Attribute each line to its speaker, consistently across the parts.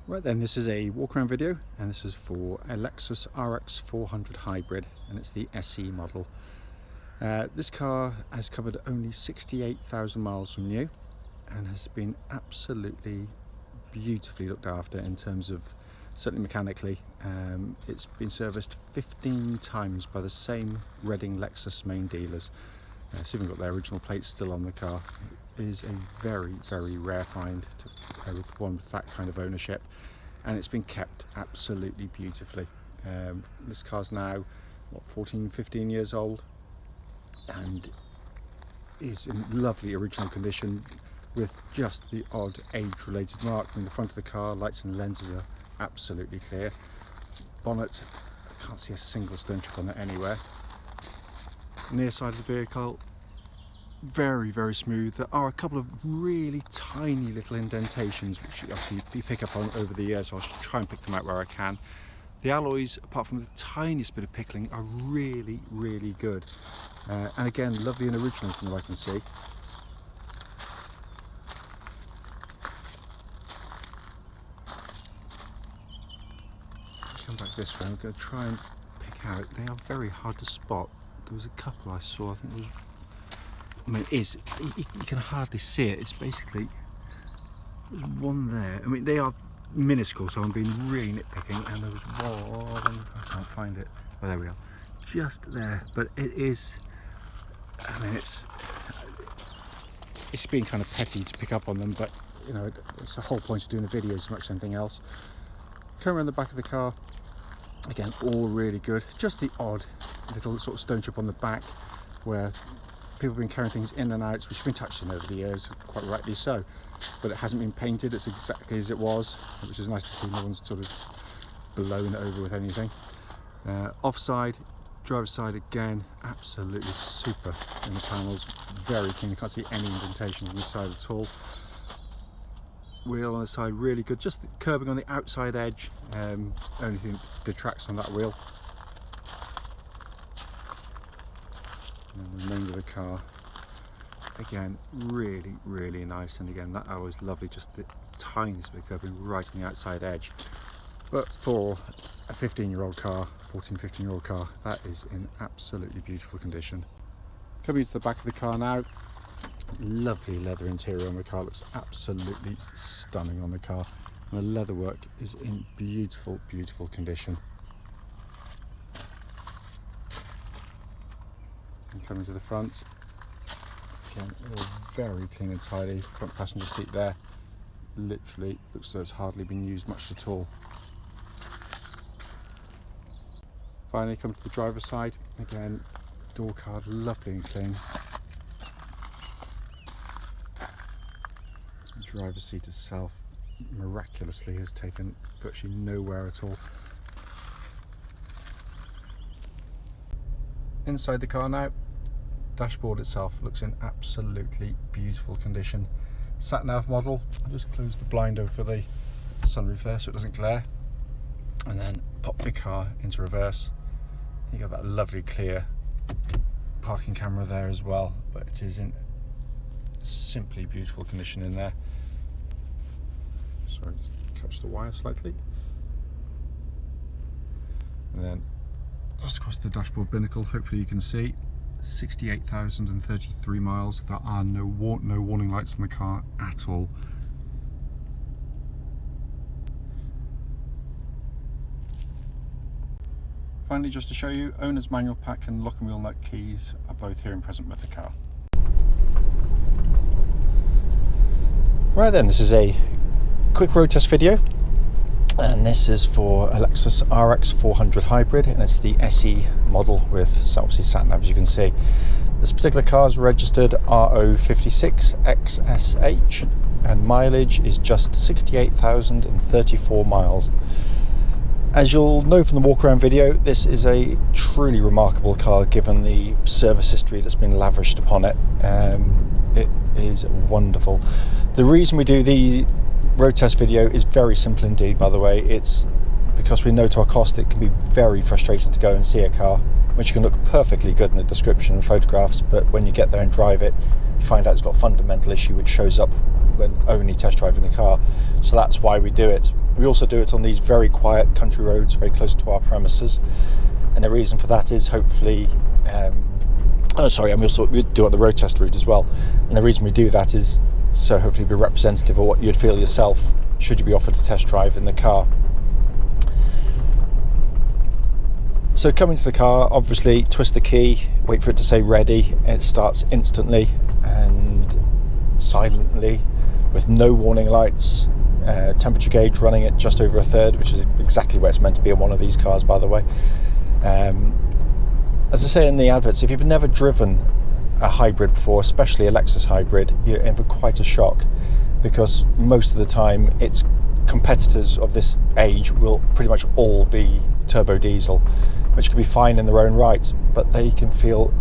Speaker 1: Right then, this is a walk around video, and this is for a Lexus RX 400 Hybrid, and it's the SE model. This car has covered only 68,000 miles from new and has been absolutely beautifully looked after in terms of, certainly mechanically. It's been serviced 15 times by the same Reading Lexus main dealers. It's even got their original plates still on the car. It is a very, very rare find with one with that kind of ownership, and it's been kept absolutely beautifully. This car's now 14-15 years old and is in lovely original condition with just the odd age related mark. In the front of the car, lights and lenses are absolutely clear. Bonnet, I can't see a single stone chip on it anywhere. Near side of the vehicle, very, very smooth. There are a couple of really tiny little indentations which obviously you pick up on over the years, so I'll try and pick them out where I can. The alloys, apart from the tiniest bit of pickling, are really, really good. And again, lovely and original from what I can see. Come back this way, I'm going to try and pick out. They are very hard to spot. There was a couple I saw, I think there was, I mean, it is, you can hardly see it. It's basically, there's one there. I mean, they are minuscule, so I'm being really nitpicking. And there was one, I can't find it. Oh, there we are. Just there. But it is, I mean, it's been kind of petty to pick up on them, but, you know, it's the whole point of doing the video as much as anything else. Come around the back of the car. Again, all really good. Just the odd little sort of stone chip on the back where people have been carrying things in and out, which have been touched in over the years, quite rightly so, but it hasn't been painted. It's exactly as it was, which is nice to see. No one's sort of blown it over with anything. Offside, driver's side, again, absolutely super in the panels, very clean. You can't see any indentations on the side at all. Wheel on the side, really good. Just the curbing on the outside edge, only thing detracts on that wheel. And the remainder of the car, again, really, really nice. And again, that I always lovely, just the tiniest bit of curbing right on the outside edge. But for a 15-year-old car, 15-year-old car, that is in absolutely beautiful condition. Coming to the back of the car now, lovely leather interior on the car, looks absolutely stunning on the car, and the leatherwork is in beautiful, beautiful condition. And coming to the front, again, all very clean and tidy. Front passenger seat there, literally looks as though it's hardly been used much at all. Finally, come to the driver's side, again, door card lovely and clean. The driver's seat itself miraculously has taken virtually no wear at all. Inside the car now, dashboard itself looks in absolutely beautiful condition. Sat nav model. I'll just close the blind over the sunroof there so it doesn't glare, and then pop the car into reverse. You got that lovely clear parking camera there as well, but it is in simply beautiful condition in there. Sorry, just catch the wire slightly. And then just across the dashboard binnacle, hopefully you can see 68,033 miles. There are no warning lights on the car at all. Finally, just to show you, owner's manual pack and lock and wheel nut keys are both here and present with the car. Right then, this is a quick road test video, and this is for a Lexus RX 400 Hybrid, and it's the SE model with obviously sat nav, as you can see. This particular car is registered RO56XSH, and mileage is just 68,034 miles. As you'll know from the walk around video, this is a truly remarkable car given the service history that's been lavished upon it. It is wonderful. The reason we do the road test video is very simple indeed, by the way. It's because we know to our cost it can be very frustrating to go and see a car which can look perfectly good in the description and photographs, but when you get there and drive it, you find out it's got a fundamental issue which shows up when only test driving the car. So that's why we do it. We also do it on these very quiet country roads very close to our premises, and the reason for that is hopefully and we do it on the road test route as well, and the reason we do that is so hopefully be representative of what you'd feel yourself should you be offered a test drive in the car. So coming to the car, obviously twist the key, wait for it to say ready, it starts instantly and silently with no warning lights, temperature gauge running at just over a third, which is exactly where it's meant to be on one of these cars, by the way. As I say in the adverts, if you've never driven a hybrid before, especially a Lexus hybrid, you're in for quite a shock, because most of the time its competitors of this age will pretty much all be turbo diesel, which can be fine in their own right, but they can feel,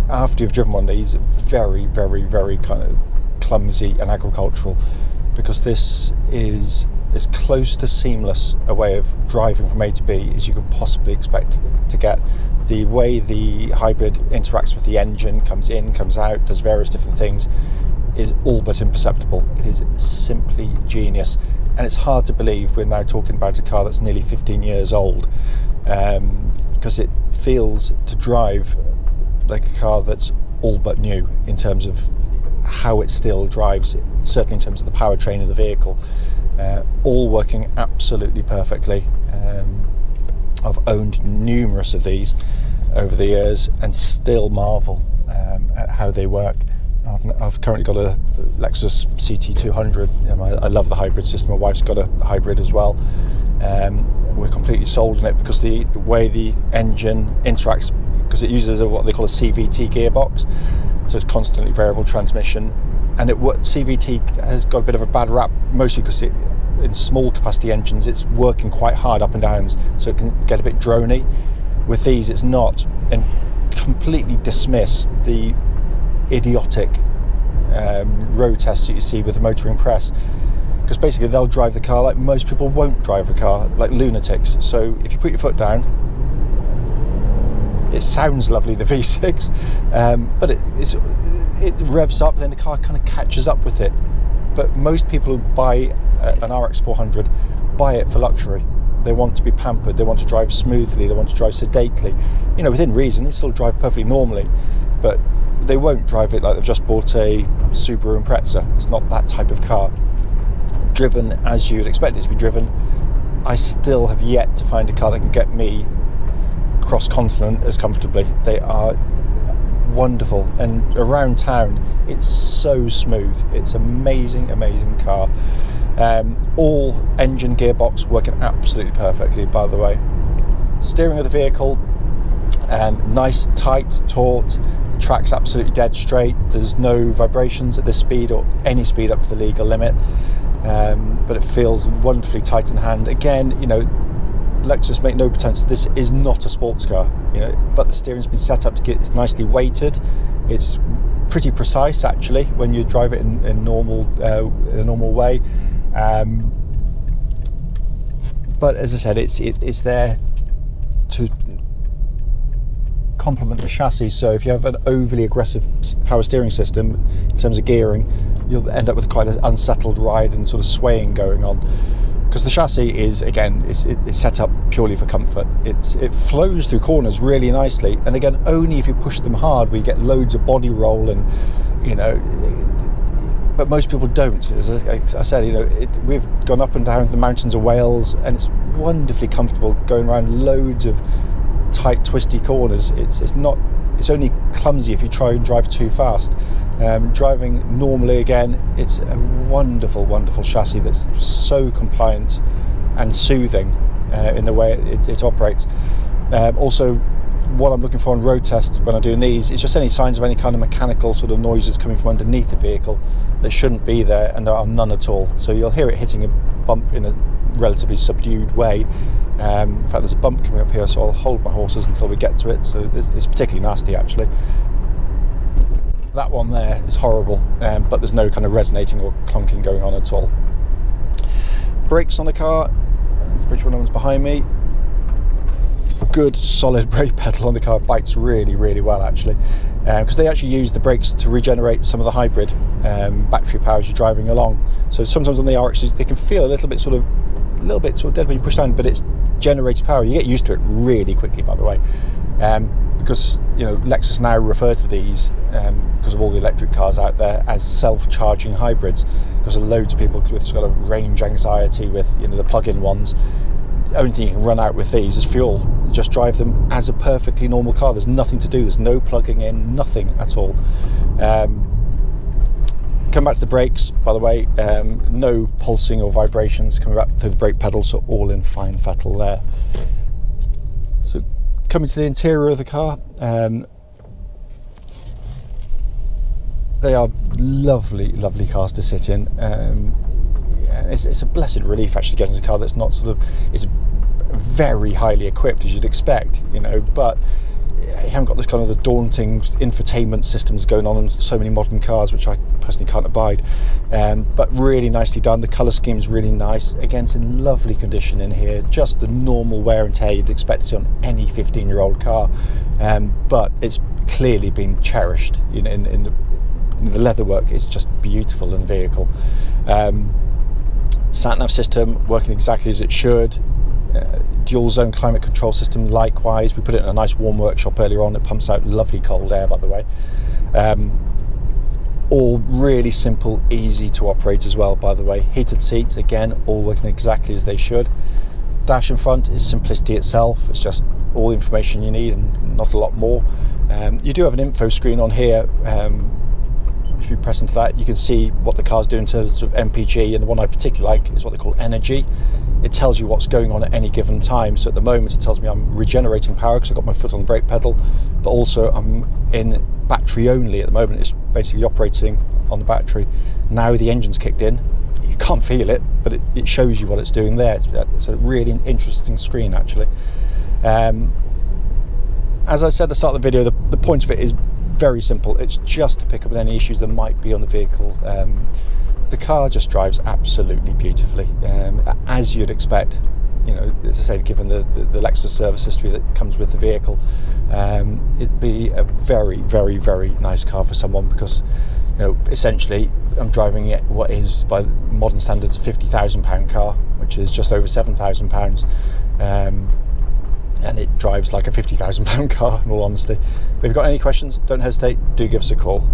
Speaker 1: after you've driven one of these, very, very, very kind of clumsy and agricultural, because this is as close to seamless a way of driving from A to B as you could possibly expect to get. The way the hybrid interacts with the engine, comes in, comes out, does various different things, is all but imperceptible. It is simply genius, and it's hard to believe we're now talking about a car that's nearly 15 years old, because it feels to drive like a car that's all but new in terms of how it still drives, certainly in terms of the powertrain of the vehicle, all working absolutely perfectly. I've owned numerous of these over the years and still marvel at how they work. I've currently got a Lexus CT200. I love the hybrid system. My wife's got a hybrid as well. We're completely sold on it because the way the engine interacts, because it uses what they call a CVT gearbox, so it's constantly variable transmission, and CVT has got a bit of a bad rap, mostly because in small capacity engines it's working quite hard up and down, so it can get a bit drony. With these it's not, and completely dismiss the idiotic road tests that you see with the motoring press, because basically they'll drive the car like most people won't drive a car, like lunatics. So if you put your foot down, it sounds lovely, the V6, but it revs up, then the car kind of catches up with it. But most people who buy an RX 400 buy it for luxury. They want to be pampered, they want to drive smoothly, they want to drive sedately, within reason. They still drive perfectly normally, but they won't drive it like they've just bought a Subaru Impreza. It's not that type of car. Driven as you would expect it to be driven, I still have yet to find a car that can get me cross-continent as comfortably. They are wonderful, and around town it's so smooth. It's amazing car. All engine gearbox working absolutely perfectly, by the way. Steering of the vehicle, nice, tight, taut. Track's absolutely dead straight. There's no vibrations at this speed or any speed up to the legal limit, but it feels wonderfully tight in hand. Again, Lexus make no pretense, this is not a sports car, but the steering's been set up to get, it's nicely weighted. It's pretty precise actually when you drive it in a normal way. But as I said, it's there to complement the chassis. So if you have an overly aggressive power steering system in terms of gearing, you'll end up with quite an unsettled ride and sort of swaying going on. Because the chassis is, again, it's set up purely for comfort. It flows through corners really nicely, and again, only if you push them hard we get loads of body roll, and but most people don't. As I said, we've gone up and down the mountains of Wales, and it's wonderfully comfortable going around loads of tight, twisty corners. It's only clumsy if you try and drive too fast. Driving normally, again, it's a wonderful chassis that's so compliant and soothing in the way it operates. Also, what I'm looking for on road tests when I'm doing these is just any signs of any kind of mechanical sort of noises coming from underneath the vehicle. They shouldn't be there, and there are none at all. So you'll hear it hitting a bump in a relatively subdued way. In fact, there's a bump coming up here, so I'll hold my horses until we get to it. So it's particularly nasty actually. That one there is horrible, but there's no kind of resonating or clunking going on at all. Brakes on the car, which one of them's behind me. Good solid brake pedal on the car, bites really well actually. because they actually use the brakes to regenerate some of the hybrid battery power as you're driving along. So sometimes on the RXs they can feel a little bit sort of dead when you push down, but it's generated power. You get used to it really quickly, by the way, because Lexus now refer to these, because of all the electric cars out there, as self-charging hybrids, because there are loads of people with sort of range anxiety with the plug-in ones. The only thing you can run out with these is fuel. You just drive them as a perfectly normal car. There's nothing to do. There's no plugging in, nothing at all. Come back to the brakes, by the way, no pulsing or vibrations coming back through the brake pedals, so all in fine fettle there. So coming to the interior of the car, they are lovely, lovely cars to sit in. It's a blessed relief actually getting a car that's not it's very highly equipped as you'd expect, but you haven't got this kind of the daunting infotainment systems going on in so many modern cars, which I personally can't abide. But really nicely done. The colour scheme is really nice. Again, it's in lovely condition in here. Just the normal wear and tear you'd expect to see on any 15-year-old car. But it's clearly been cherished. In the leatherwork, it's just beautiful in the vehicle. Sat-nav system working exactly as it should. Dual zone climate control system likewise. We put it in a nice warm workshop earlier on. It pumps out lovely cold air, by the way. All really simple, easy to operate as well, by the way. Heated seats, again, all working exactly as they should. Dash in front is simplicity itself. It's just all the information you need and not a lot more. You do have an info screen on here. If you press into that, you can see what the car's doing in terms of MPG, and the one I particularly like is what they call energy. It tells you what's going on at any given time. So at the moment it tells me I'm regenerating power because I've got my foot on the brake pedal, but also I'm in battery only at the moment. It's basically operating on the battery. Now the engine's kicked in, you can't feel it, but it shows you what it's doing there. It's a really interesting screen actually. As I said at the start of the video, the point of it is very simple. It's just to pick up on any issues that might be on the vehicle. The car just drives absolutely beautifully, as you'd expect. As I said, given the Lexus service history that comes with the vehicle, it'd be a very, very, very nice car for someone, because essentially I'm driving it what is by modern standards a £50,000 car, which is just over £7,000. And it drives like a £50,000 car, in all honesty. But if you've got any questions, don't hesitate, do give us a call.